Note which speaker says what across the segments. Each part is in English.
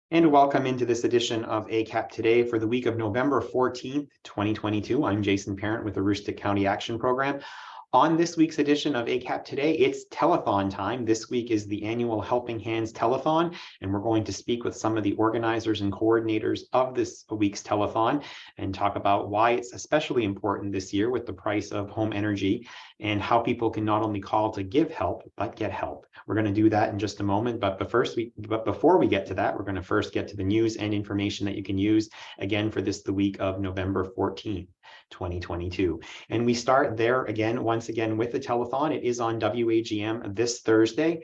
Speaker 1: And welcome into this edition of ACAP Today for the week of November 14th, 2022. I'm Jason Parent with the Aroostook County Action Program. On this week's edition of ACAP Today, it's Telethon Time. This week is the annual Helping Hands Telethon, and we're going to speak with some of the organizers and coordinators of this week's telethon and talk about why it's especially important this year with the price of home energy and how people can not only call to give help, but get help. We're going to do that in just a moment, but before we get to that, we're going to first get to the news and information that you can use again for the week of November 14th. 2022. And we start there again, once again, with the telethon. It is on WAGM this Thursday,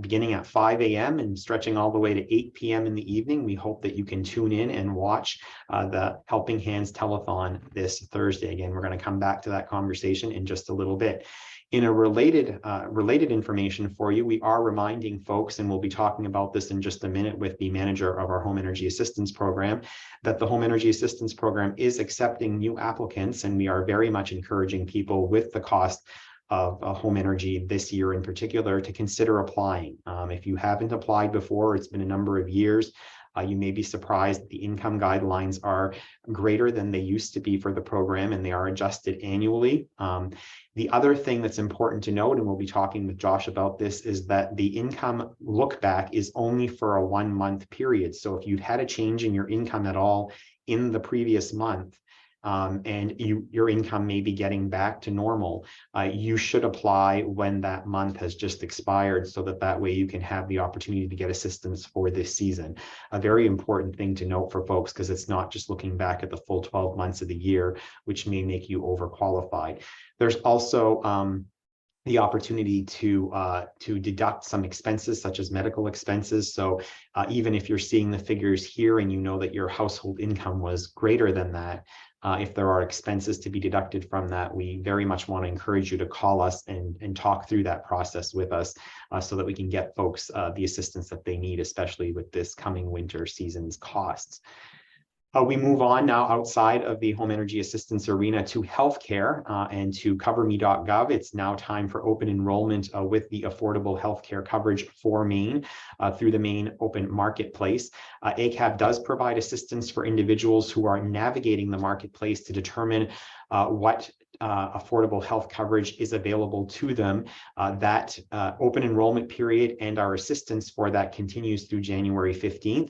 Speaker 1: beginning at 5 a.m. and stretching all the way to 8 p.m. in the evening. We hope that you can tune in and watch the Helping Hands Telethon this Thursday. Again, we're going to come back to that conversation in just a little bit. In a related information for you, we are reminding folks, and we'll be talking about this in just a minute with the manager of our Home Energy Assistance Program, that the Home Energy Assistance Program is accepting new applicants, and we are very much encouraging people with the cost of home energy this year in particular to consider applying. If you haven't applied before, it's been a number of years. You may be surprised that the income guidelines are greater than they used to be for the program, and they are adjusted annually. The other thing that's important to note, and we'll be talking with Josh about this, is that the income look back is only for a 1-month period. So if you've had a change in your income at all in the previous month, and your income may be getting back to normal, you should apply when that month has just expired, so that way you can have the opportunity to get assistance for this season. A very important thing to note for folks, because it's not just looking back at the full 12 months of the year, which may make you overqualified. There's also the opportunity to deduct some expenses, such as medical expenses. So even if you're seeing the figures here and you know that your household income was greater than that, if there are expenses to be deducted from that, we very much want to encourage you to call us and talk through that process with us so that we can get folks the assistance that they need, especially with this coming winter season's costs. We move on now outside of the home energy assistance arena to healthcare and to coverme.gov. It's now time for open enrollment with the affordable healthcare coverage for Maine through the Maine Open Marketplace. ACAP does provide assistance for individuals who are navigating the marketplace to determine what affordable health coverage is available to them. That open enrollment period and our assistance for that continues through January 15th.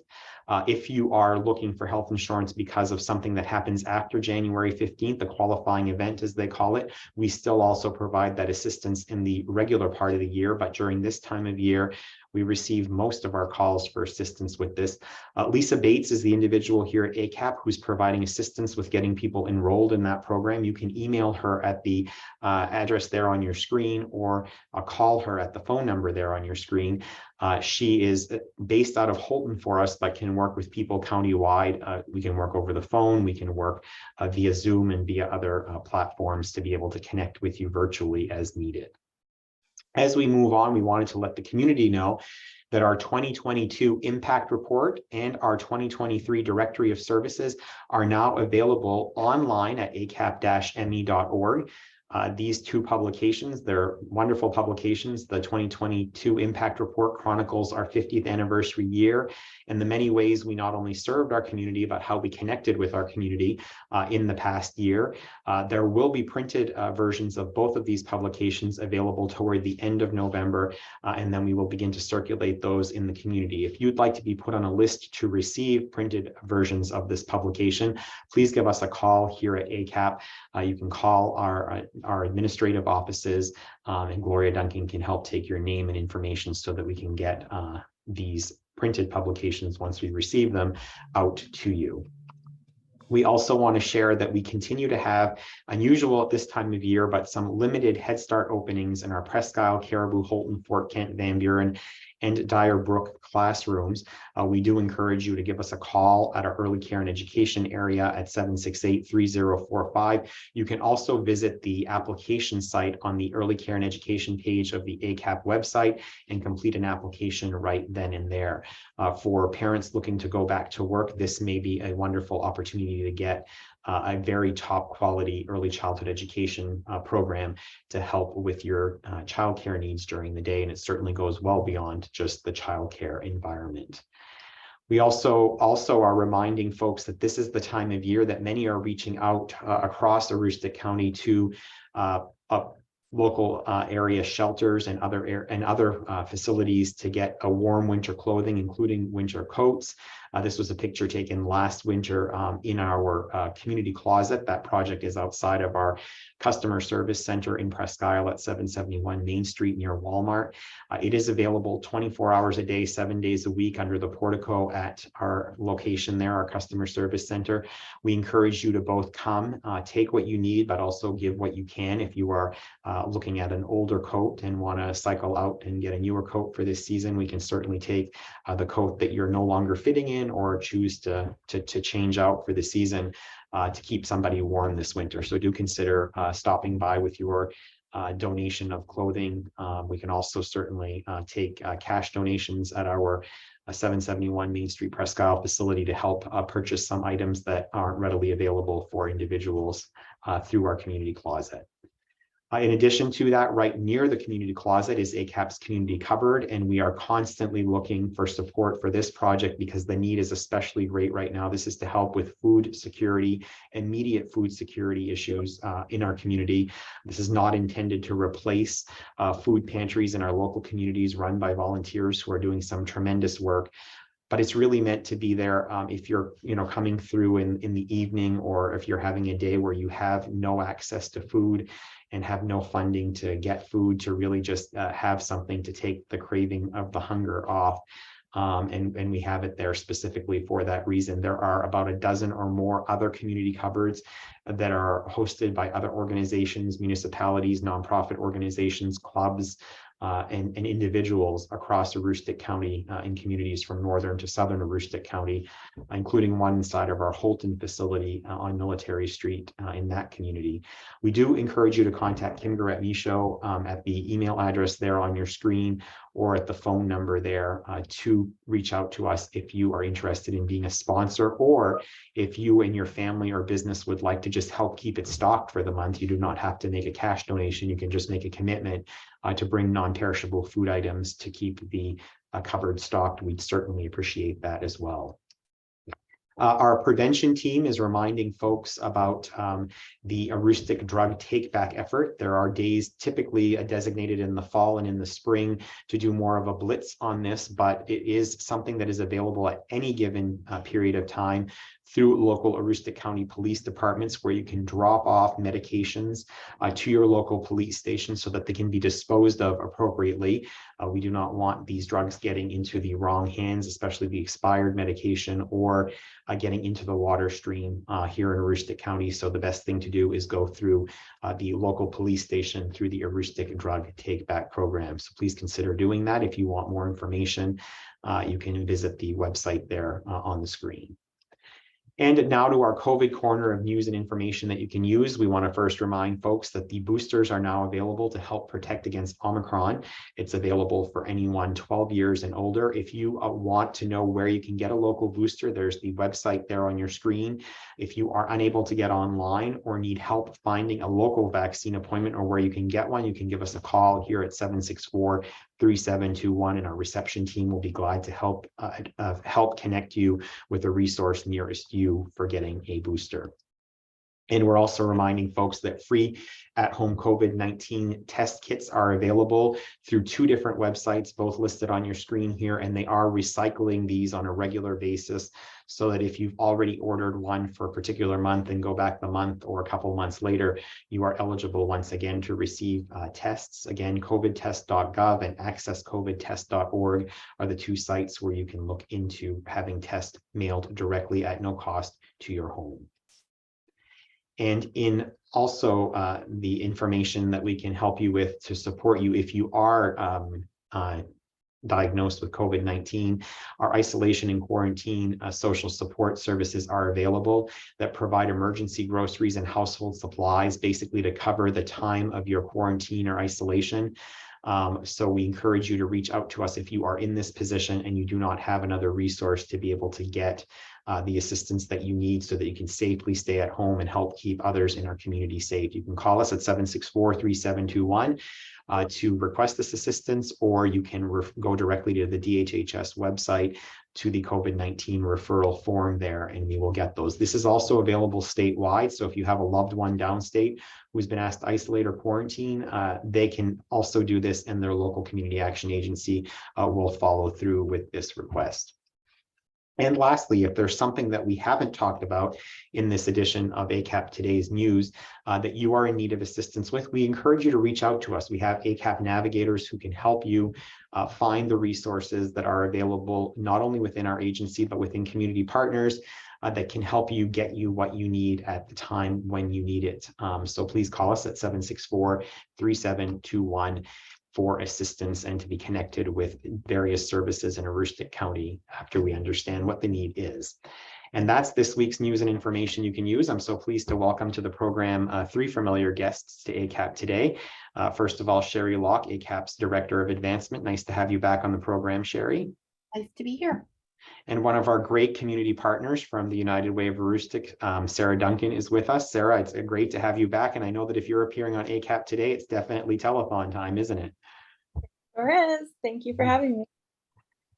Speaker 1: If you are looking for health insurance because of something that happens after January 15th, the qualifying event, as they call it, we still also provide that assistance in the regular part of the year. But during this time of year, we receive most of our calls for assistance with this. Lisa Bates is the individual here at ACAP who's providing assistance with getting people enrolled in that program. You can email her at the address there on your screen, or call her at the phone number there on your screen. She is based out of Holton for us, but can work with people countywide. We can work over the phone. We can work via Zoom and via other platforms to be able to connect with you virtually as needed. As we move on, we wanted to let the community know that our 2022 impact report and our 2023 directory of services are now available online at acap-me.org. These two publications, they're wonderful publications. The 2022 Impact Report chronicles our 50th anniversary year and the many ways we not only served our community, but how we connected with our community in the past year. There will be printed versions of both of these publications available toward the end of November, and then we will begin to circulate those in the community. If you'd like to be put on a list to receive printed versions of this publication, please give us a call here at ACAP. You can call our administrative offices, and Gloria Duncan can help take your name and information so that we can get these printed publications, once we receive them, out to you. We also want to share that we continue to have, unusual at this time of year, but some limited Head Start openings in our Presque Isle, Caribou, Holton, Fort Kent, Van Buren, and Dyer Brook classrooms. We do encourage you to give us a call at our early care and education area at 768-3045. You can also visit the application site on the early care and education page of the ACAP website and complete an application right then and there. For parents looking to go back to work, this may be a wonderful opportunity to get a very top quality early childhood education program to help with your childcare needs during the day. And it certainly goes well beyond just the childcare environment. We also are reminding folks that this is the time of year that many are reaching out across Aroostook County to local area shelters and other facilities to get a warm winter clothing, including winter coats. This was a picture taken last winter in our community closet. That project is outside of our customer service center in Presque Isle at 771 Main Street near Walmart. It is available 24 hours a day, 7 days a week under the portico at our location there, our customer service center. We encourage you to both come, take what you need, but also give what you can. If you are looking at an older coat and want to cycle out and get a newer coat for this season, we can certainly take the coat that you're no longer fitting in or choose to change out for the season to keep somebody warm this winter. So do consider stopping by with your donation of clothing. We can also certainly take cash donations at our 771 Main Street Presque Isle facility to help purchase some items that aren't readily available for individuals through our community closet. In addition to that, right near the community closet is ACAP's community cupboard, and we are constantly looking for support for this project because the need is especially great right now. This is to help with food security, immediate food security issues in our community. This is not intended to replace food pantries in our local communities run by volunteers who are doing some tremendous work. But it's really meant to be there if you're coming through in the evening, or if you're having a day where you have no access to food and have no funding to get food, to really just have something to take the craving of the hunger off. And we have it there specifically for that reason. There are about a dozen or more other community cupboards that are hosted by other organizations, municipalities, nonprofit organizations, clubs, and individuals across Aroostook County in communities from northern to southern Aroostook County, including one inside of our Holton facility on Military Street in that community. We do encourage you to contact Kim Garrett-Michaud at the email address there on your screen, or at the phone number there to reach out to us if you are interested in being a sponsor, or if you and your family or business would like to just help keep it stocked for the month. You do not have to make a cash donation. You can just make a commitment to bring non-perishable food items to keep the cupboard stocked. We'd certainly appreciate that as well. Our prevention team is reminding folks about the Aroostook drug take-back effort. There are days typically designated in the fall and in the spring to do more of a blitz on this, but it is something that is available at any given period of time through local Aroostook County police departments, where you can drop off medications to your local police station so that they can be disposed of appropriately. We do not want these drugs getting into the wrong hands, especially the expired medication, or getting into the water stream here in Aroostook County. So the best thing to do is go through the local police station through the Aroostook Drug Take Back program. So please consider doing that. If you want more information, you can visit the website there on the screen. And now to our COVID corner of news and information that you can use. We want to first remind folks that the boosters are now available to help protect against Omicron. It's available for anyone 12 years and older. If you want to know where you can get a local booster, there's the website there on your screen. If you are unable to get online or need help finding a local vaccine appointment or where you can get one, you can give us a call here at 764-3721, and our reception team will be glad to help connect you with a resource nearest you for getting a booster. And we're also reminding folks that free at-home COVID-19 test kits are available through 2 different websites, both listed on your screen here, and they are recycling these on a regular basis, so that if you've already ordered one for a particular month and go back the month or a couple months later, you are eligible once again to receive tests. Again, covidtest.gov and accesscovidtest.org are the 2 sites where you can look into having tests mailed directly at no cost to your home. And in also the information that we can help you with to support you if you are diagnosed with COVID-19, our isolation and quarantine social support services are available that provide emergency groceries and household supplies, basically to cover the time of your quarantine or isolation. So we encourage you to reach out to us if you are in this position and you do not have another resource to be able to get the assistance that you need so that you can safely stay at home and help keep others in our community safe. You can call us at 764-3721. to request this assistance, or you can go directly to the DHHS website to the COVID-19 referral form there, and we will get those. This is also available statewide. So if you have a loved one downstate who's been asked to isolate or quarantine, they can also do this, and their local community action agency will follow through with this request. And lastly, if there's something that we haven't talked about in this edition of ACAP Today's News that you are in need of assistance with, we encourage you to reach out to us. We have ACAP navigators who can help you find the resources that are available not only within our agency, but within community partners that can help you get you what you need at the time when you need it. So please call us at 764-3721. for assistance and to be connected with various services in Aroostook County after we understand what the need is. And that's this week's news and information you can use. I'm so pleased to welcome to the program three familiar guests to ACAP today. First of all, Sherry Locke, ACAP's Director of Advancement. Nice to have you back on the program, Sherry.
Speaker 2: Nice to be here.
Speaker 1: And one of our great community partners from the United Way of Aroostook, Sarah Duncan, is with us. Sarah, it's great to have you back. And I know that if you're appearing on ACAP today, it's definitely telethon time, isn't it?
Speaker 2: Sure is. Thank you for having me.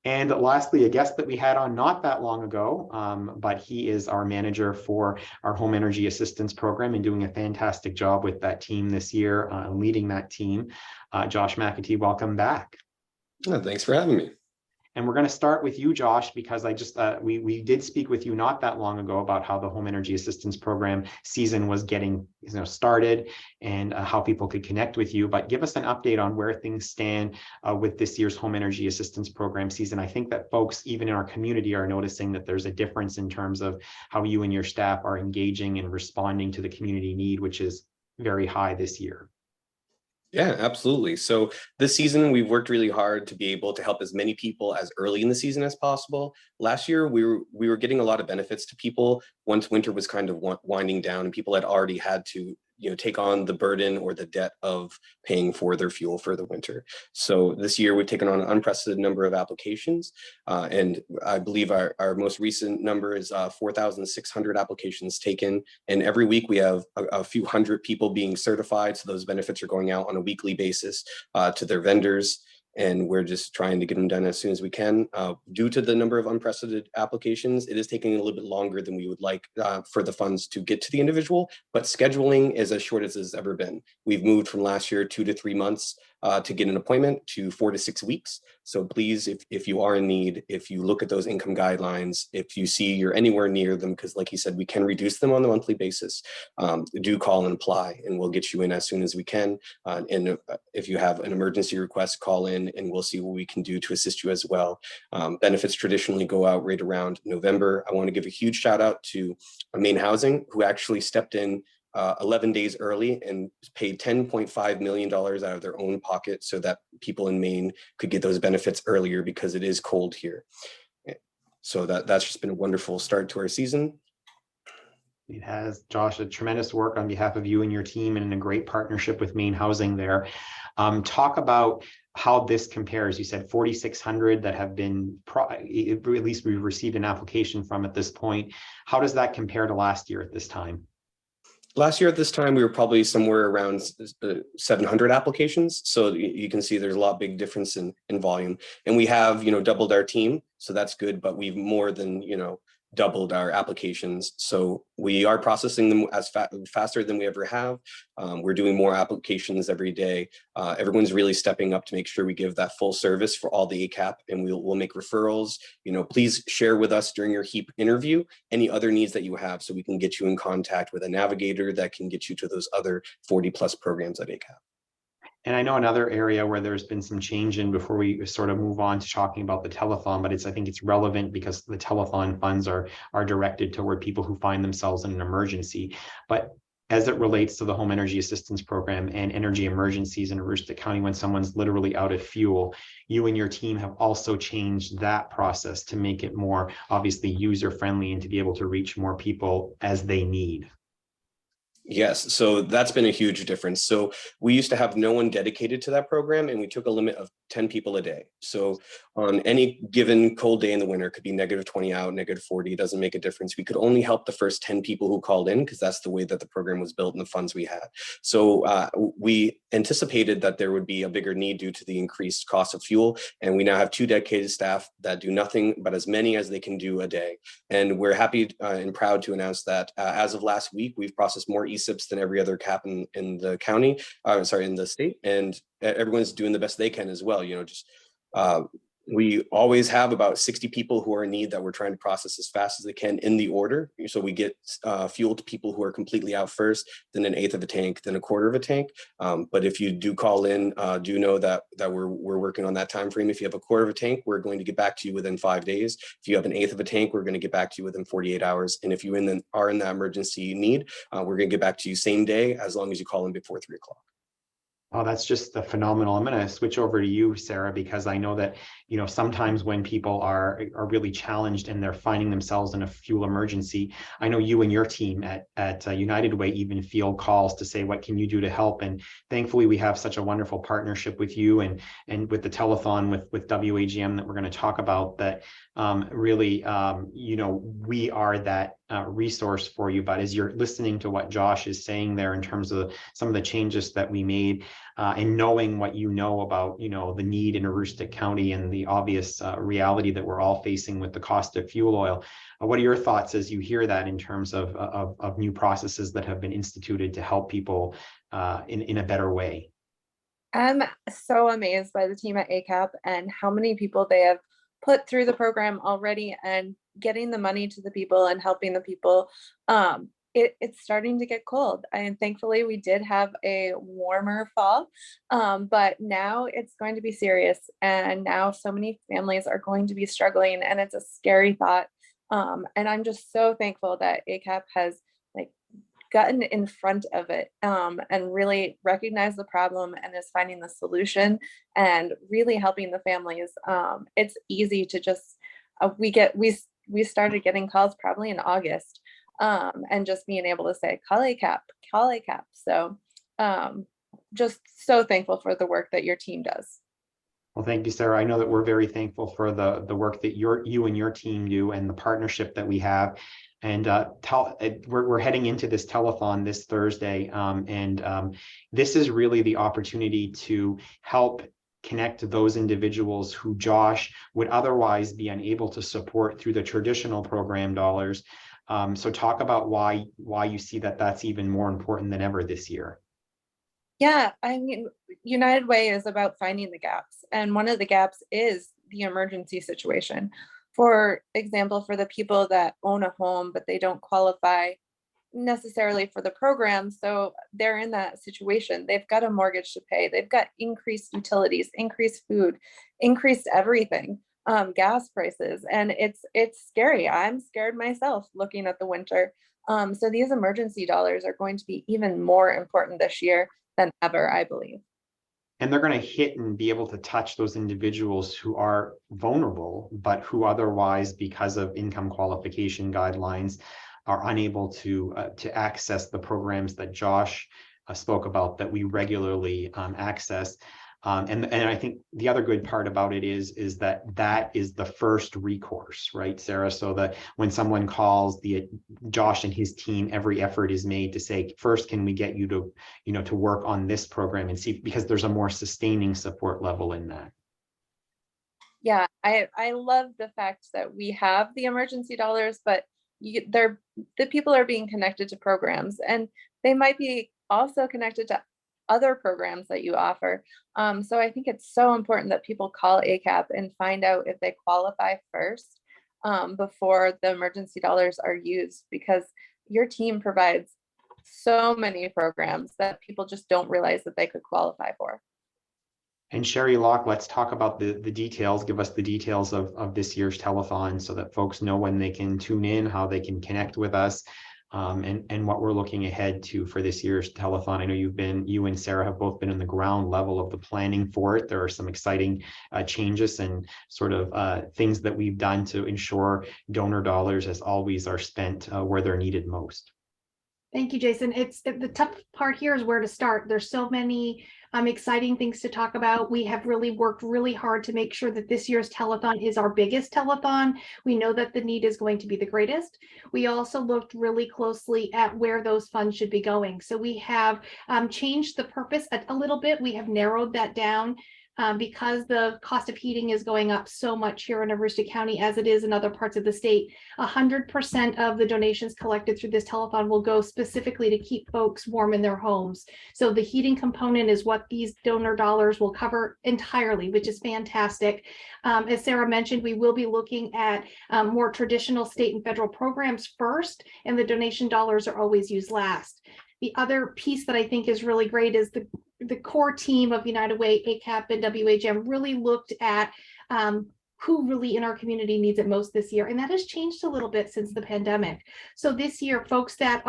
Speaker 1: And lastly, a guest that we had on not that long ago, but he is our manager for our Home Energy Assistance Program and doing a fantastic job with that team this year, leading that team. Josh McAtee, welcome back.
Speaker 3: Thanks for having me.
Speaker 1: And we're going to start with you, Josh, because I just we did speak with you not that long ago about how the Home Energy Assistance Program season was getting started and how people could connect with you. But give us an update on where things stand with this year's Home Energy Assistance Program season. I think that folks, even in our community, are noticing that there's a difference in terms of how you and your staff are engaging and responding to the community need, which is very high this year.
Speaker 3: Yeah, absolutely. So this season, we've worked really hard to be able to help as many people as early in the season as possible. Last year, we were getting a lot of benefits to people once winter was kind of winding down and people had already had to take on the burden or the debt of paying for their fuel for the winter. So this year we've taken on an unprecedented number of applications. And I believe our most recent number is 4,600 applications taken. And every week we have a few hundred people being certified. So those benefits are going out on a weekly basis to their vendors. And we're just trying to get them done as soon as we can. Due to the number of unprecedented applications, it is taking a little bit longer than we would like for the funds to get to the individual, but scheduling is as short as it's ever been. We've moved from last year 2 to 3 months to get an appointment to 4 to 6 weeks. So please, if you are in need, if you look at those income guidelines, if you see you're anywhere near them, because like you said, we can reduce them on a monthly basis, do call and apply and we'll get you in as soon as we can. And if you have an emergency request, call in and we'll see what we can do to assist you as well. Benefits traditionally go out right around November. I want to give a huge shout out to Maine Housing, who actually stepped in 11 days early and paid $10.5 million out of their own pocket so that people in Maine could get those benefits earlier because it is cold here. So that's just been a wonderful start to our season.
Speaker 1: It has, Josh, a tremendous work on behalf of you and your team and in a great partnership with Maine Housing there. Talk about how this compares. You said 4,600 that have been, at least we've received an application from at this point. How does that compare to last year at this time?
Speaker 3: Last year at this time, we were probably somewhere around 700 applications. So you can see there's a lot big difference in volume. And we have, doubled our team. So that's good, but we've more than, doubled our applications. So we are processing them as faster than we ever have. We're doing more applications every day. Everyone's really stepping up to make sure we give that full service for all the ACAP, and we'll make referrals. Please share with us during your HEAP interview any other needs that you have so we can get you in contact with a navigator that can get you to those other 40+ programs at ACAP.
Speaker 1: And I know another area where there's been some change in before we sort of move on to talking about the telethon, but I think it's relevant because the telethon funds are directed toward people who find themselves in an emergency. But as it relates to the Home Energy Assistance Program and energy emergencies in Aroostook County, when someone's literally out of fuel, you and your team have also changed that process to make it more obviously user-friendly and to be able to reach more people as they need.
Speaker 3: Yes, so that's been a huge difference. So we used to have no one dedicated to that program, and we took a limit of 10 people a day. So on any given cold day in the winter, it could be -20 out, -40, doesn't make a difference. We could only help the first 10 people who called in because that's the way that the program was built and the funds we had. So we anticipated that there would be a bigger need due to the increased cost of fuel. And we now have 2 dedicated staff that do nothing but as many as they can do a day. And we're happy and proud to announce that as of last week, we've processed more ESIPs than every other CAP in the county, in the state, and everyone's doing the best they can as well. We always have about 60 people who are in need that we're trying to process as fast as they can in the order. So we get fuel to people who are completely out first, then 1/8 of a tank, then 1/4 of a tank. But if you do call in, do know that we're working on that time frame. If you have 1/4 of a tank, we're going to get back to you within 5 days. If you have 1/8 of a tank, we're going to get back to you within 48 hours. And if you are in that emergency need, we're going to get back to you same day as long as you call in before 3 o'clock.
Speaker 1: Oh, that's just phenomenal. I'm going to switch over to you, Sarah, because I know that, sometimes when people are really challenged and they're finding themselves in a fuel emergency, I know you and your team at United Way even field calls to say, what can you do to help? And thankfully, we have such a wonderful partnership with you and with the telethon with WAGM that we're going to talk about that really, we are that resource for you. But as you're listening to what Josh is saying there in terms of some of the changes that we made, and knowing what you know about, the need in Aroostook County and the obvious reality that we're all facing with the cost of fuel oil, what are your thoughts as you hear that in terms of new processes that have been instituted to help people in a better way?
Speaker 2: I'm so amazed by the team at ACAP and how many people they have put through the program already and getting the money to the people and helping the people. It's starting to get cold, and thankfully we did have a warmer fall, but now it's going to be serious, and now so many families are going to be struggling, and it's a scary thought. And I'm just so thankful that ACAP has gotten in front of it, and really recognized the problem and is finding the solution and really helping the families. It's easy to just we started getting calls probably in August. And just being able to say, call ACAP. So just so thankful for the work that your team does.
Speaker 1: Well, thank you, Sarah. I know that we're very thankful for the work that you and your team do and the partnership that we have. And we're heading into this telethon this Thursday. This is really the opportunity to help connect those individuals who Josh would otherwise be unable to support through the traditional program dollars. So talk about why you see that that's even more important than ever this year.
Speaker 2: Yeah, I mean, United Way is about finding the gaps. And one of the gaps is the emergency situation. For example, for the people that own a home, but they don't qualify necessarily for the program. So they're in that situation. They've got a mortgage to pay. They've got increased utilities, increased food, increased everything. Gas prices, and it's scary. I'm scared myself looking at the winter. So these emergency dollars are going to be even more important this year than ever, I believe.
Speaker 1: And they're going to hit and be able to touch those individuals who are vulnerable, but who otherwise, because of income qualification guidelines, are unable to access the programs that Josh spoke about that we regularly access. And I think the other good part about it is that is the first recourse, right, Sarah? So that when someone calls Josh and his team, every effort is made to say, first, can we get you to work on this program and see, because there's a more sustaining support level in that.
Speaker 2: Yeah, I love the fact that we have the emergency dollars, but the people are being connected to programs, and they might be also connected to other programs that you offer. So I think it's so important that people call ACAP and find out if they qualify first, before the emergency dollars are used, because your team provides so many programs that people just don't realize that they could qualify for.
Speaker 1: And Sherry, Locke, let's talk about the details. Give us the details of this year's telethon so that folks know when they can tune in, how they can connect with us. And what we're looking ahead to for this year's telethon. I know you and Sarah have both been in the ground level of the planning for it. There are some exciting changes and sort of things that we've done to ensure donor dollars, as always, are spent where they're needed most.
Speaker 4: Thank you, Jason. The tough part here is where to start. There's so many exciting things to talk about. We have really worked really hard to make sure that this year's telethon is our biggest telethon. We know that the need is going to be the greatest. We also looked really closely at where those funds should be going. So we have changed the purpose a little bit. We have narrowed that down. Because the cost of heating is going up so much here in Aroostook County as it is in other parts of the state, 100% of the donations collected through this telethon will go specifically to keep folks warm in their homes. So the heating component is what these donor dollars will cover entirely, which is fantastic. As Sarah mentioned, we will be looking at more traditional state and federal programs first, and the donation dollars are always used last. The other piece that I think is really great is the core team of United Way, ACAP, and WAGM really looked at who really in our community needs it most this year. And that has changed a little bit since the pandemic. So this year, folks that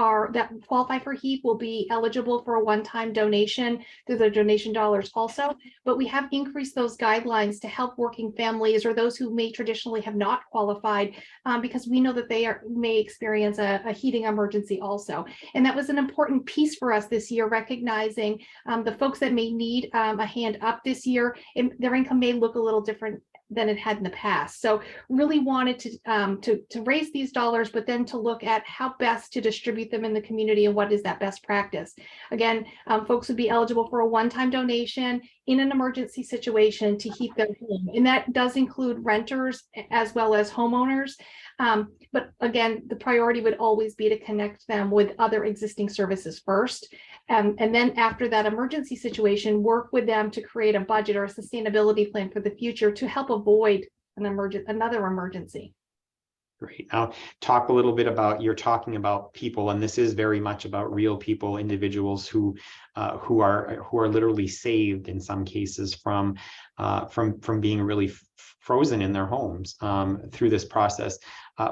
Speaker 4: qualify for HEAP will be eligible for a one-time donation through the donation dollars also. But we have increased those guidelines to help working families or those who may traditionally have not qualified because we know that they may experience a heating emergency also. And that was an important piece for us this year, recognizing the folks that may need a hand up this year, and their income may look a little different than it had in the past. So really wanted to raise these dollars, but then to look at how best to distribute them in the community and what is that best practice. Again, folks would be eligible for a one-time donation in an emergency situation to heat their home. And that does include renters as well as homeowners. But again, the priority would always be to connect them with other existing services first. And then after that emergency situation, work with them to create a budget or a sustainability plan for the future to help avoid another emergency.
Speaker 1: Great. Now, talk a little bit about, you're talking about people, and this is very much about real people, individuals who are literally saved in some cases from being really frozen in their homes through this process.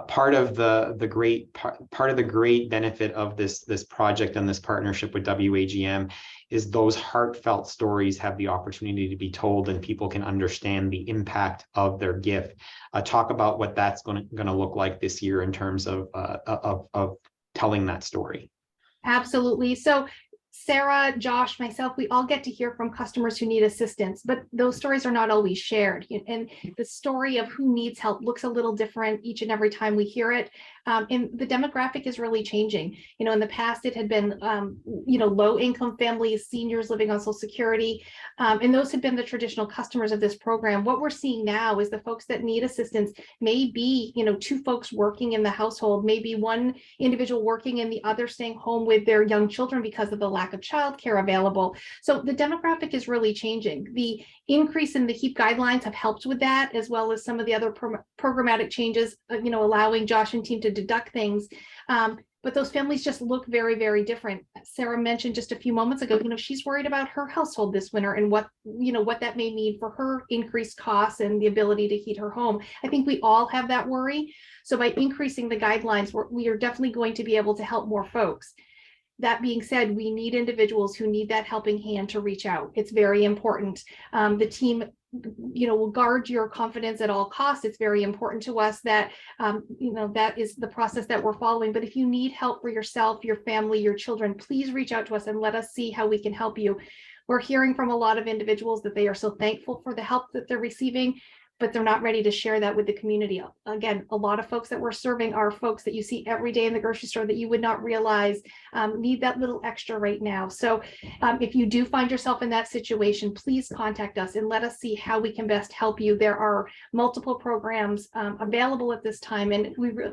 Speaker 1: Part of the great benefit of this project and this partnership with WAGM is those heartfelt stories have the opportunity to be told, and people can understand the impact of their gift. Talk about what that's going to look like this year in terms of telling that story.
Speaker 4: Absolutely. So Sarah, Josh, myself, we all get to hear from customers who need assistance, but those stories are not always shared. And the story of who needs help looks a little different each and every time we hear it. And the demographic is really changing. In the past, it had been, low income families, seniors living on Social Security, and those had been the traditional customers of this program. What we're seeing now is the folks that need assistance may be, two folks working in the household, maybe one individual working and the other staying home with their young children because of the lack of childcare available. So the demographic is really changing. The increase in the HEAP guidelines have helped with that, as well as some of the other programmatic changes, allowing Josh and team to deduct things. But those families just look very, very different. Sarah mentioned just a few moments ago, she's worried about her household this winter and what that may mean for her increased costs and the ability to heat her home. I think we all have that worry. So by increasing the guidelines, we are definitely going to be able to help more folks. That being said, we need individuals who need that helping hand to reach out. It's very important. The team, will guard your confidence at all costs. It's very important to us that, that is the process that we're following. But if you need help for yourself, your family, your children, please reach out to us and let us see how we can help you. We're hearing from a lot of individuals that they are so thankful for the help that they're receiving, but they're not ready to share that with the community. Again, a lot of folks that we're serving are folks that you see every day in the grocery store that you would not realize need that little extra right now. So if you do find yourself in that situation, please contact us and let us see how we can best help you. There are multiple programs available at this time, and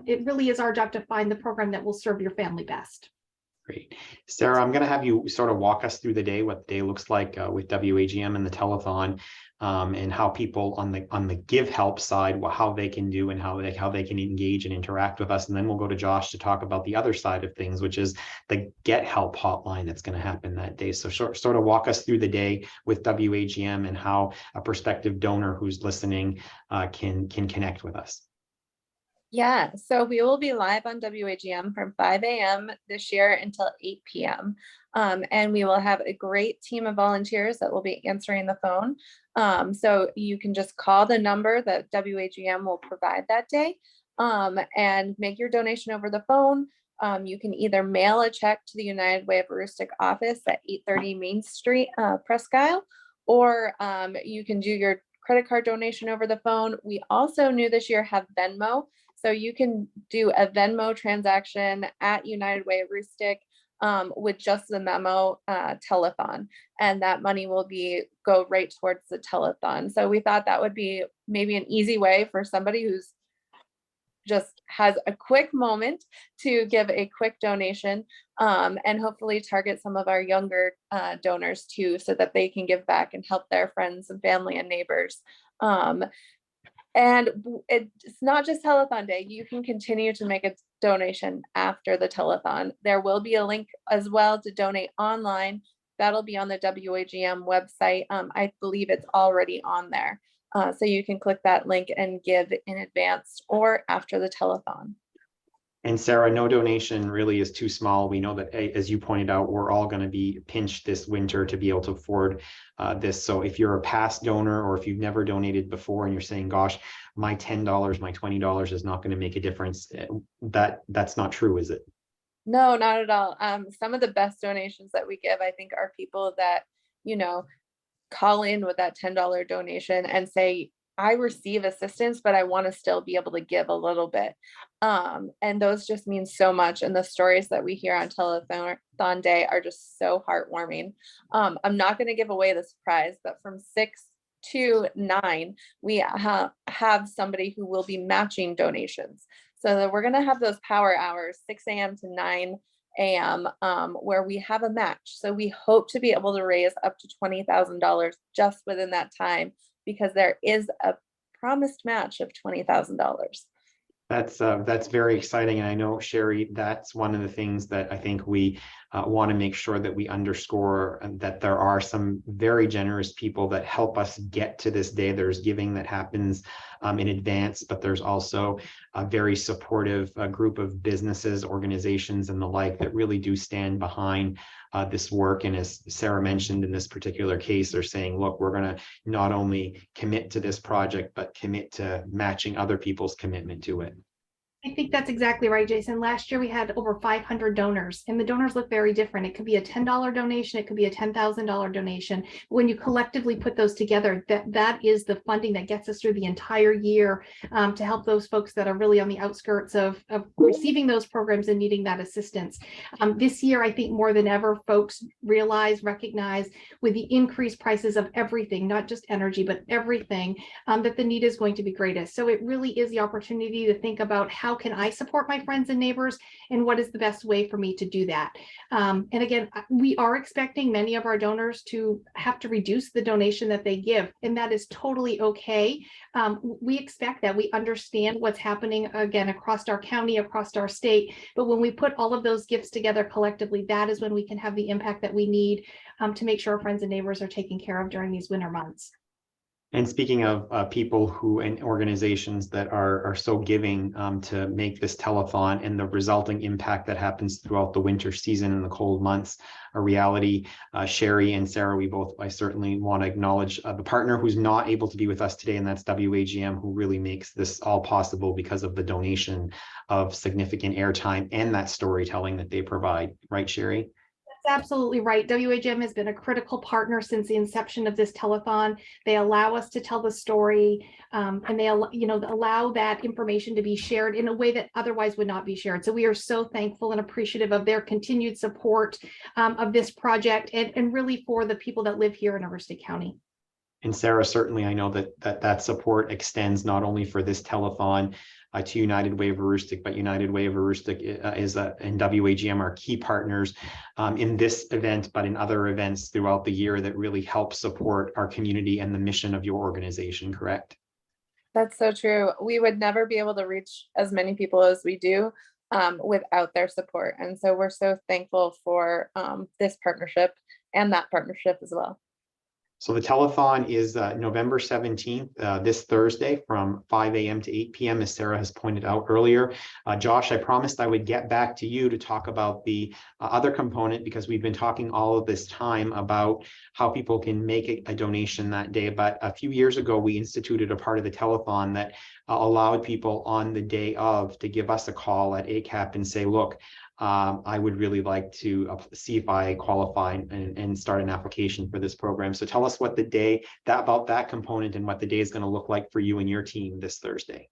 Speaker 4: it really is our job to find the program that will serve your family best.
Speaker 1: Great. Sarah, I'm going to have you sort of walk us through the day, what the day looks like with WAGM and the telethon, and how people on the give help side, how they can do and how they can engage and interact with us. And then we'll go to Josh to talk about the other side of things, which is the get help hotline that's going to happen that day. So sort of walk us through the day with WAGM and how a prospective donor who's listening can connect with us.
Speaker 2: Yeah, so we will be live on WAGM from 5 a.m. this year until 8 p.m. And we will have a great team of volunteers that will be answering the phone. So you can just call the number that WAGM will provide that day and make your donation over the phone. You can either mail a check to the United Way of Aroostook office at 830 Main Street, Presque Isle, or you can do your credit card donation over the phone. We also new this year have Venmo. So you can do a Venmo transaction at United Way of Aroostook with just the memo telethon, and that money will go right towards the telethon. So we thought that would be maybe an easy way for somebody who's just has a quick moment to give a quick donation, and hopefully target some of our younger donors too, so that they can give back and help their friends and family and neighbors. And it's not just telethon day. You can continue to make a donation after the telethon. There will be a link as well to donate online. That'll be on the WAGM website. I believe it's already on there. So you can click that link and give in advance or after the telethon.
Speaker 1: And Sarah, no donation really is too small. We know that, as you pointed out, we're all going to be pinched this winter to be able to afford this. So if you're a past donor, or if you've never donated before and you're saying, gosh, my $10, my $20 is not going to make a difference, that's not true, is it?
Speaker 2: No, not at all. Some of the best donations that we give, I think, are people that, call in with that $10 donation and say, I receive assistance, but I want to still be able to give a little bit. And those just mean so much. And the stories that we hear on Telethon Day are just so heartwarming. I'm not going to give away the surprise, but from 6 to 9, we have somebody who will be matching donations. So that we're going to have those power hours, 6 a.m. to 9 a.m. Where we have a match. So we hope to be able to raise up to $20,000 just within that time, because there is a promised match of $20,000.
Speaker 1: That's very exciting. And I know, Sherry, that's one of the things that I think we want to make sure that we underscore, that there are some very generous people that help us get to this day. There's giving that happens in advance, but there's also a very supportive group of businesses, organizations, and the like that really do stand behind this work. And as Sarah mentioned, in this particular case, they're saying, look, we're going to not only commit to this project, but commit to matching other people's commitment to it.
Speaker 4: I think that's exactly right, Jason. Last year we had over 500 donors, and the donors look very different. It could be a $10 donation, it could be a $10,000 donation. When you collectively put those together, that is the funding that gets us through the entire year to help those folks that are really on the outskirts of receiving those programs and needing that assistance. This year, I think more than ever, folks recognize with the increased prices of everything, not just energy, but everything, that the need is going to be greatest. So it really is the opportunity to think about how can I support my friends and neighbors, and what is the best way for me to do that? And again, we are expecting many of our donors to have to reduce the donation that they give, and that is totally okay. We expect that. We understand what's happening, again, across our county, across our state, but when we put all of those gifts together collectively, that is when we can have the impact that we need to make sure our friends and neighbors are taken care of during these winter months.
Speaker 1: And speaking of people who and organizations that are so giving to make this telethon and the resulting impact that happens throughout the winter season and the cold months a reality, Sherry and Sarah, I certainly want to acknowledge the partner who's not able to be with us today, and that's WAGM, who really makes this all possible because of the donation of significant airtime and that storytelling that they provide. Right, Sherry?
Speaker 4: Absolutely right. WAGM has been a critical partner since the inception of this telethon. They allow us to tell the story, and they allow that information to be shared in a way that otherwise would not be shared. So we are so thankful and appreciative of their continued support of this project, and really for the people that live here in Aroostook County.
Speaker 1: And Sarah, certainly I know that support extends not only for this telethon to United Way of Aroostook, but United Way of Aroostook and WAGM are key partners in this event, but in other events throughout the year that really help support our community and the mission of your organization, correct?
Speaker 2: That's so true. We would never be able to reach as many people as we do without their support. And so we're so thankful for this partnership and that partnership as well.
Speaker 1: So the telethon is November 17th, this Thursday from 5 a.m. to 8 p.m., as Sarah has pointed out earlier. Josh, I promised I would get back to you to talk about the other component, because we've been talking all of this time about how people can make a donation that day. But a few years ago, we instituted a part of the telethon that allowed people on the day of to give us a call at ACAP and say, look, I would really like to see if I qualify and start an application for this program. So tell us what the day about that component and what the day is going to look like for you and your team this Thursday.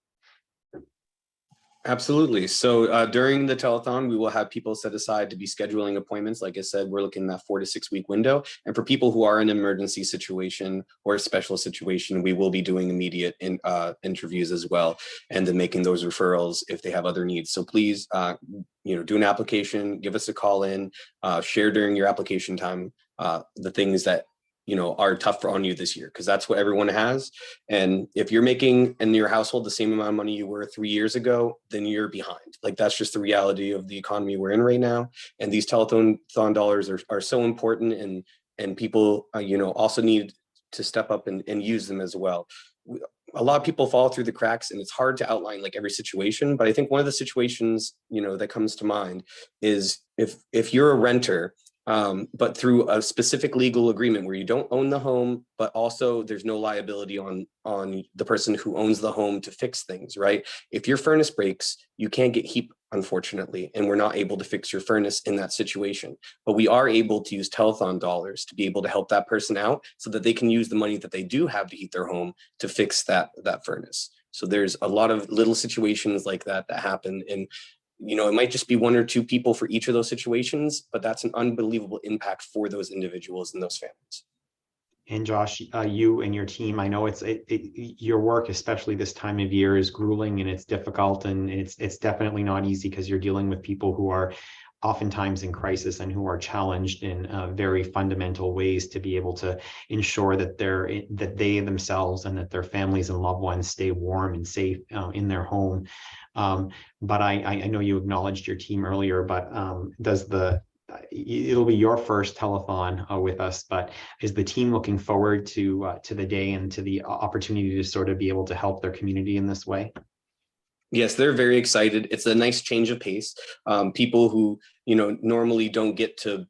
Speaker 3: Absolutely. So during the telethon, we will have people set aside to be scheduling appointments. Like I said, we're looking at that 4 to 6 week window. And for people who are in an emergency situation or a special situation, we will be doing immediate interviews as well, and then making those referrals if they have other needs. So please, do an application, give us a call in, share during your application time the things that are tough on you this year, because that's what everyone has. And if you're making in your household the same amount of money you were 3 years ago, then you're behind. Like, that's just the reality of the economy we're in right now. And these telethon dollars are so important, and people also need to step up and use them as well. A lot of people fall through the cracks, and it's hard to outline like every situation, but I think one of the situations that comes to mind is if you're a renter, but through a specific legal agreement where you don't own the home, but also there's no liability on the person who owns the home to fix things, right? If your furnace breaks, you can't get heat, unfortunately, and we're not able to fix your furnace in that situation. But we are able to use telethon dollars to be able to help that person out so that they can use the money that they do have to heat their home to fix that furnace. So there's a lot of little situations like that happen, and it might just be 1 or 2 people for each of those situations, but that's an unbelievable impact for those individuals and those families.
Speaker 1: And Josh, you and your team, I know your work, especially this time of year, is grueling and it's difficult, and it's definitely not easy because you're dealing with people who are oftentimes in crisis and who are challenged in very fundamental ways to be able to ensure that they themselves and that their families and loved ones stay warm and safe in their home. But I know you acknowledged your team earlier, but it'll be your first telethon with us, but is the team looking forward to the day and to the opportunity to sort of be able to help their community in this way?
Speaker 3: Yes, they're very excited. It's a nice change of pace. People who normally don't get to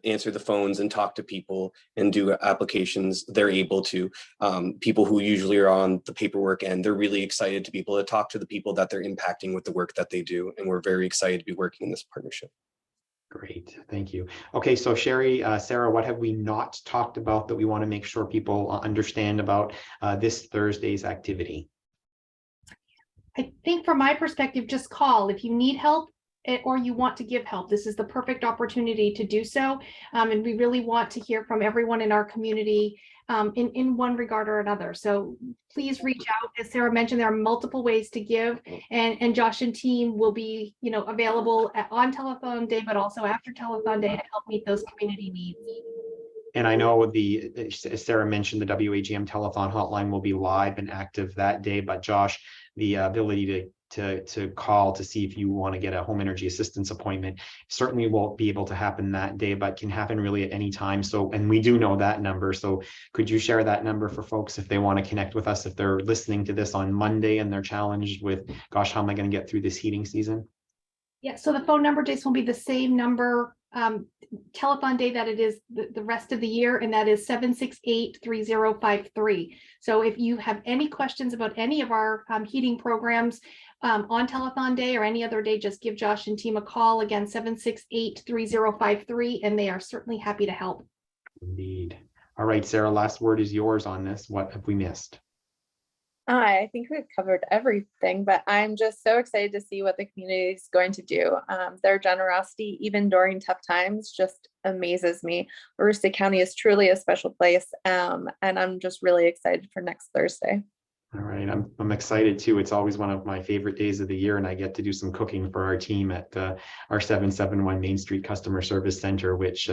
Speaker 3: answer the phones and talk to people and do applications, they're able to. People who usually are on the paperwork end, they're really excited to be able to talk to the people that they're impacting with the work that they do. And we're very excited to be working in this partnership.
Speaker 1: Great, thank you. Okay, so Sherry, Sarah, what have we not talked about that we want to make sure people understand about this Thursday's activity?
Speaker 4: I think from my perspective, just call if you need help or you want to give help. This is the perfect opportunity to do so. And we really want to hear from everyone in our community in one regard or another. So please reach out. As Sarah mentioned, there are multiple ways to give, and Josh and team will be available on telethon day, but also after telethon day to help meet those community needs.
Speaker 1: And I know as Sarah mentioned, the WAGM telethon hotline will be live and active that day, but Josh, the ability to call to see if you want to get a home energy assistance appointment certainly won't be able to happen that day, but can happen really at any time. So, and we do know that number. So could you share that number for folks if they want to connect with us, if they're listening to this on Monday and they're challenged with, gosh, how am I going to get through this heating season?
Speaker 4: Yeah, so the phone number, Jason, will be the same number telethon day that it is the rest of the year, and that is 768-3053. So if you have any questions about any of our heating programs on telethon day or any other day, just give Josh and team a call. Again, 768-3053, and they are certainly happy to help.
Speaker 1: Indeed. All right, Sarah, last word is yours on this. What have we missed?
Speaker 2: I think we've covered everything, but I'm just so excited to see what the community is going to do. Their generosity, even during tough times, just amazes me. Aroostook County is truly a special place, and I'm just really excited for next Thursday.
Speaker 1: All right, I'm excited too. It's always one of my favorite days of the year, and I get to do some cooking for our team at our 771 Main Street Customer Service Center, which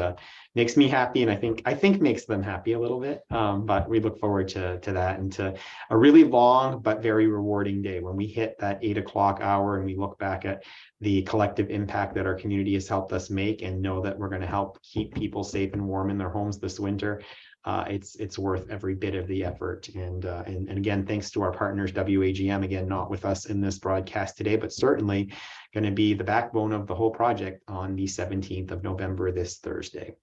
Speaker 1: makes me happy, and I think makes them happy a little bit. But we look forward to that and to a really long but very rewarding day when we hit that 8 o'clock hour and we look back at the collective impact that our community has helped us make and know that we're going to help keep people safe and warm in their homes this winter. It's worth every bit of the effort. And again, thanks to our partners, WAGM, again, not with us in this broadcast today, but certainly going to be the backbone of the whole project on the 17th of November, this Thursday.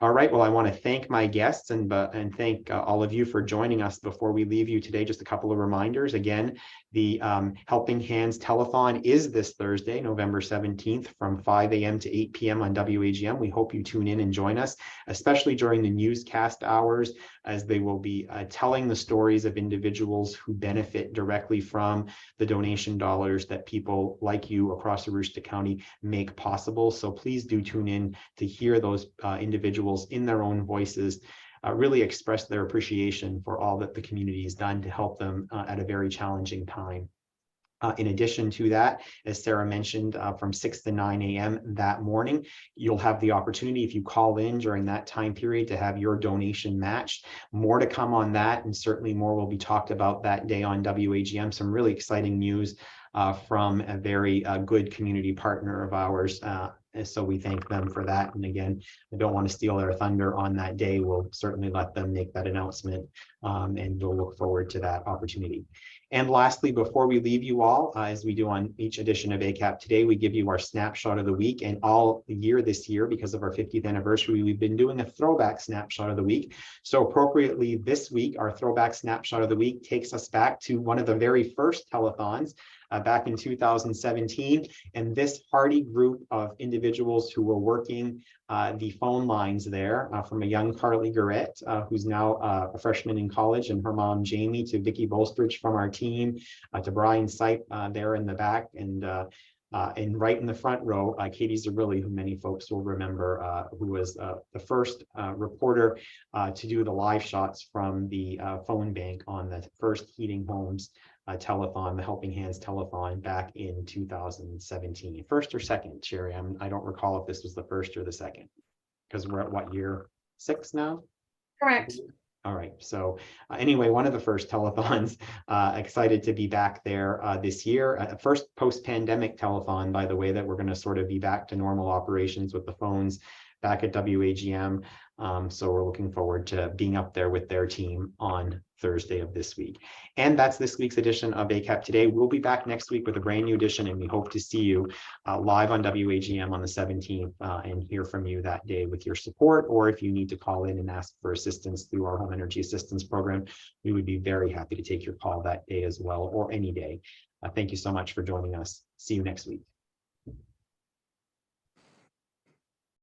Speaker 1: All right, well, I want to thank my guests and thank all of you for joining us. Before we leave you today, just a couple of reminders. Again, the Helping Hands Telethon is this Thursday, November 17th from 5 a.m. to 8 p.m. on WAGM. We hope you tune in and join us, especially during the newscast hours, as they will be telling the stories of individuals who benefit directly from the donation dollars that people like you across Aroostook County make possible. So please do tune in to hear those individuals in their own voices really express their appreciation for all that the community has done to help them at a very challenging time. In addition to that, as Sarah mentioned, from 6 to 9 a.m. that morning, you'll have the opportunity, if you call in during that time period, to have your donation matched. More to come on that, and certainly more will be talked about that day on WAGM. Some really exciting news from a very good community partner of ours. So we thank them for that. And again, I don't want to steal their thunder on that day. We'll certainly let them make that announcement, and we'll look forward to that opportunity. And lastly, before we leave you all, as we do on each edition of ACAP Today, we give you our snapshot of the week. And all year this year, because of our 50th anniversary, we've been doing a throwback snapshot of the week. So appropriately this week, our throwback snapshot of the week takes us back to one of the very first telethons back in 2017. And this hardy group of individuals who were working the phone lines there, from a young Carly Garrett, who's now a freshman in college, and her mom Jamie, to Vicki Bolstridge from our team, to Brian Sipe there in the back, and right in the front row, Katie Zerilli, who many folks will remember, who was the first reporter to do the live shots from the phone bank on the first Heating Homes telethon, the Helping Hands Telethon, back in 2017. First or second, Sherry? I don't recall if this was the first or the second, because we're at what, year 6 now?
Speaker 4: Correct.
Speaker 1: All right. So anyway, one of the first telethons, excited to be back there this year. First post-pandemic telethon, by the way, that we're going to sort of be back to normal operations with the phones back at WAGM. So we're looking forward to being up there with their team on Thursday of this week. And that's this week's edition of ACAP Today. We'll be back next week with a brand new edition, and we hope to see you live on WAGM on the 17th and hear from you that day with your support, or if you need to call in and ask for assistance through our Home Energy Assistance Program, we would be very happy to take your call that day as well, or any day. Thank you so much for joining us. See you next week.